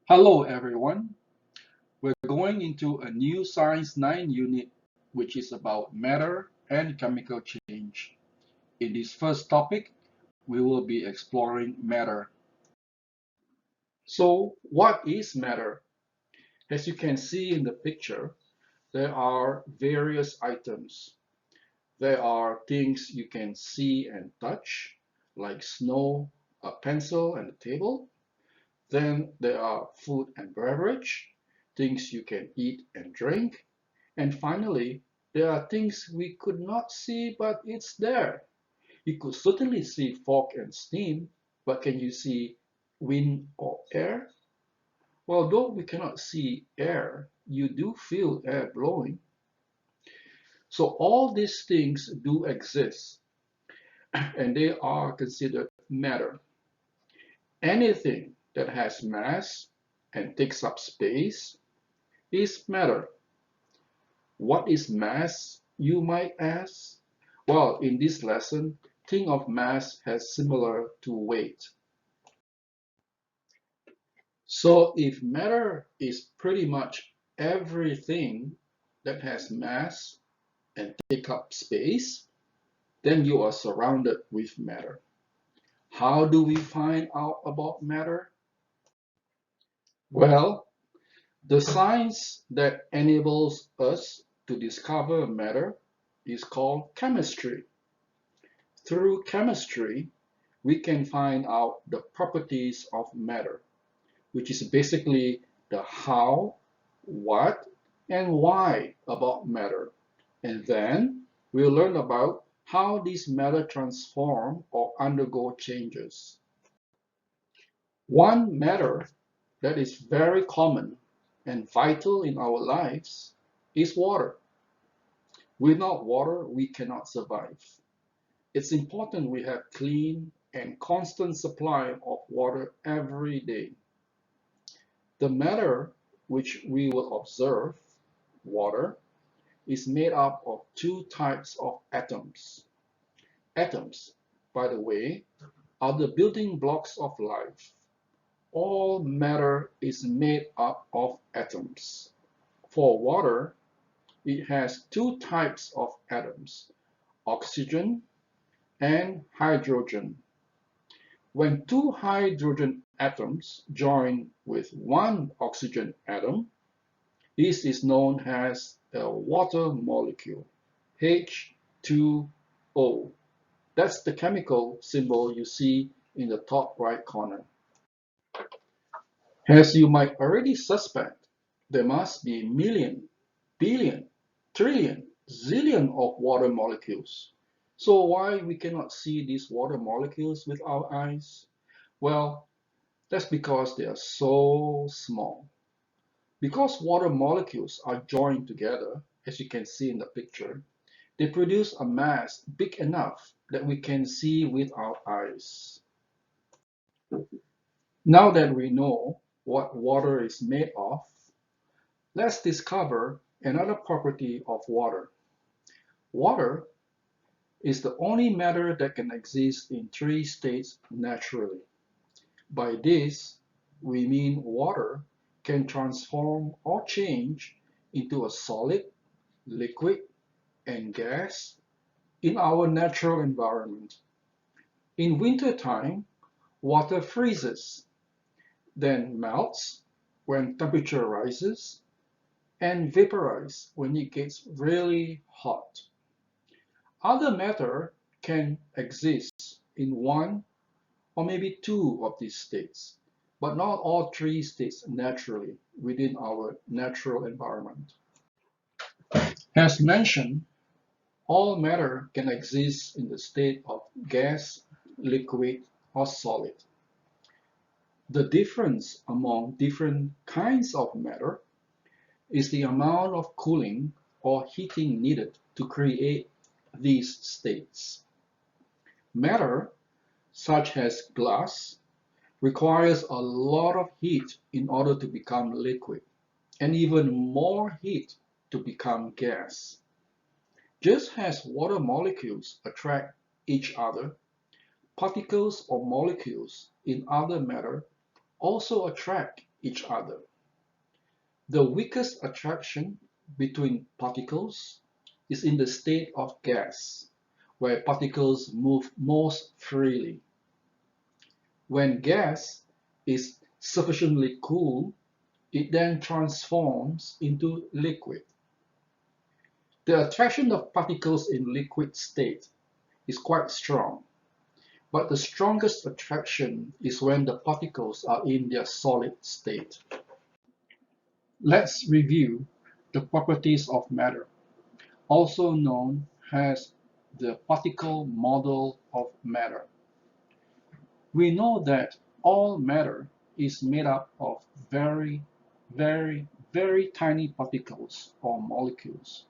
Hello everyone. We're going into a new Science 9 unit which is about matter and chemical change. In this first topic, we will be exploring matter. So, what is matter? As you can see in the picture, there are various items. There are things you can see and touch, like snow, a pencil, and a table. Then there are food and beverage, things you can eat and drink. And finally, there are things we could not see, but it's there. You could certainly see fog and steam, but can you see wind or air? Well, though we cannot see air, you do feel air blowing. So all these things do exist, and they are considered matter. Anything that has mass and takes up space is matter. What is mass, you might ask? Well, in this lesson, think of mass as similar to weight. So if matter is pretty much everything that has mass and take up space, then you are surrounded with matter. How do we find out about matter? Well, the science that enables us to discover matter is called chemistry. Through chemistry, we can find out the properties of matter, which is basically the how, what, and why about matter. And then we'll learn about how these matter transform or undergo changes. One matter that is very common and vital in our lives is water. Without water, we cannot survive. It's important we have clean and constant supply of water every day. The matter which we will observe, water, is made up of two types of atoms. Atoms, by the way, are the building blocks of life. All matter is made up of atoms. For water, it has two types of atoms, oxygen and hydrogen. When two hydrogen atoms join with one oxygen atom, this is known as a water molecule, H2O. That's the chemical symbol you see in the top right corner. As you might already suspect, there must be million, billion, trillion, zillion of water molecules. So why we cannot see these water molecules with our eyes? Well, that's because they are so small. Because water molecules are joined together, as you can see in the picture, they produce a mass big enough that we can see with our eyes. Now that we know what water is made of, let's discover another property of water. Water is the only matter that can exist in three states naturally. By this, we mean water can transform or change into a solid, liquid, and gas in our natural environment. In wintertime, water freezes, then melts when temperature rises, and vaporizes when it gets really hot. Other matter can exist in one or maybe two of these states, but not all three states naturally within our natural environment. As mentioned, all matter can exist in the state of gas, liquid, or solid. The difference among different kinds of matter is the amount of cooling or heating needed to create these states. Matter, such as glass, requires a lot of heat in order to become liquid, and even more heat to become gas. Just as water molecules attract each other, particles or molecules in other matter also attract each other. The weakest attraction between particles is in the state of gas, where particles move most freely. When gas is sufficiently cool, it then transforms into liquid. The attraction of particles in liquid state is quite strong, but the strongest attraction is when the particles are in their solid state. Let's review the properties of matter, also known as the particle model of matter. We know that all matter is made up of very, very, very tiny particles or molecules.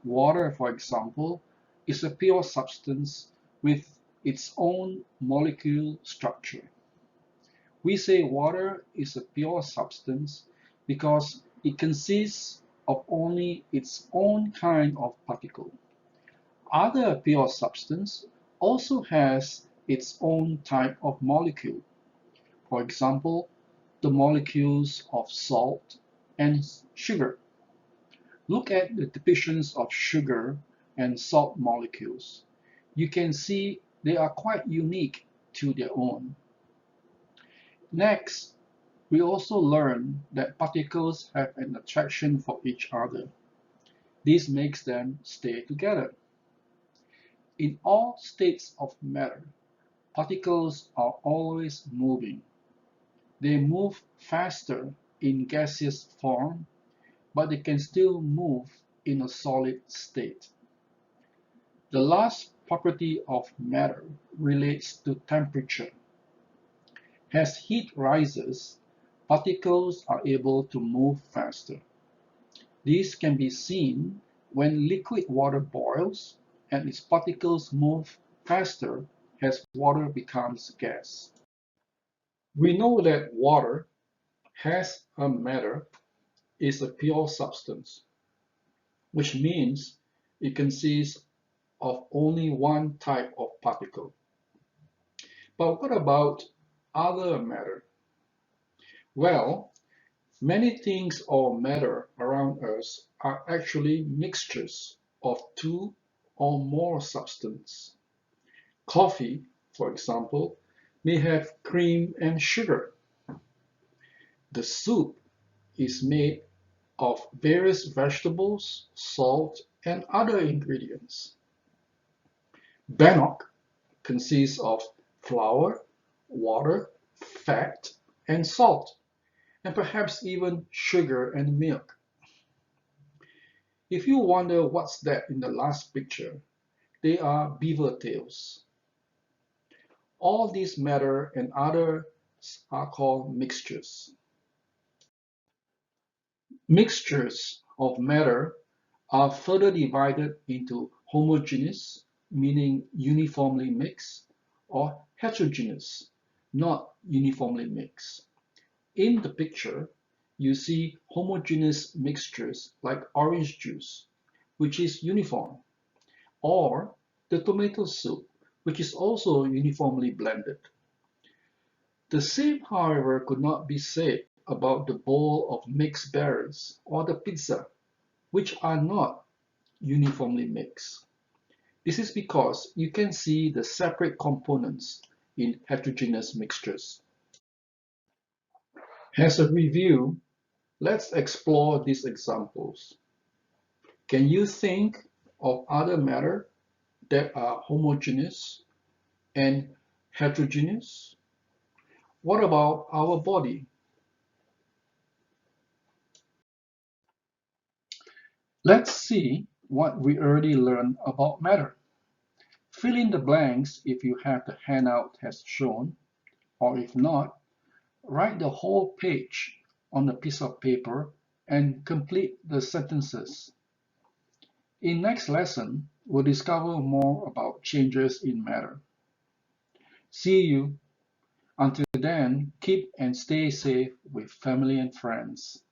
Water, for example, is a pure substance with its own molecule structure. We say water is a pure substance because it consists of only its own kind of particle. Other pure substance also has its own type of molecule. For example, the molecules of salt and sugar. Look at the depictions of sugar and salt molecules. You can see they are quite unique to their own. Next, we also learn that particles have an attraction for each other. This makes them stay together. In all states of matter, particles are always moving. They move faster in gaseous form, but they can still move in a solid state. The last property of matter relates to temperature. As heat rises, particles are able to move faster. This can be seen when liquid water boils and its particles move faster as water becomes gas. We know that water has a matter, is a pure substance, which means it consists of only one type of particle. But what about other matter? Well, many things or matter around us are actually mixtures of two or more substances. Coffee, for example, may have cream and sugar. The soup is made of various vegetables, salt, and other ingredients. Bannock consists of flour, water, fat, and salt, and perhaps even sugar and milk. If you wonder what's that in the last picture, they are beaver tails. All these matter and others are called mixtures. Mixtures of matter are further divided into homogeneous, meaning uniformly mixed, or heterogeneous, not uniformly mixed. In the picture, you see homogeneous mixtures like orange juice, which is uniform, or the tomato soup, which is also uniformly blended. The same, however, could not be said about the bowl of mixed berries or the pizza, which are not uniformly mixed. This is because you can see the separate components in heterogeneous mixtures. As a review, let's explore these examples. Can you think of other matter that are homogeneous and heterogeneous? What about our body? Let's see what we already learned about matter. Fill in the blanks if you have the handout as shown, or if not, write the whole page on a piece of paper and complete the sentences. In next lesson, we'll discover more about changes in matter. See you. Until then, keep and stay safe with family and friends.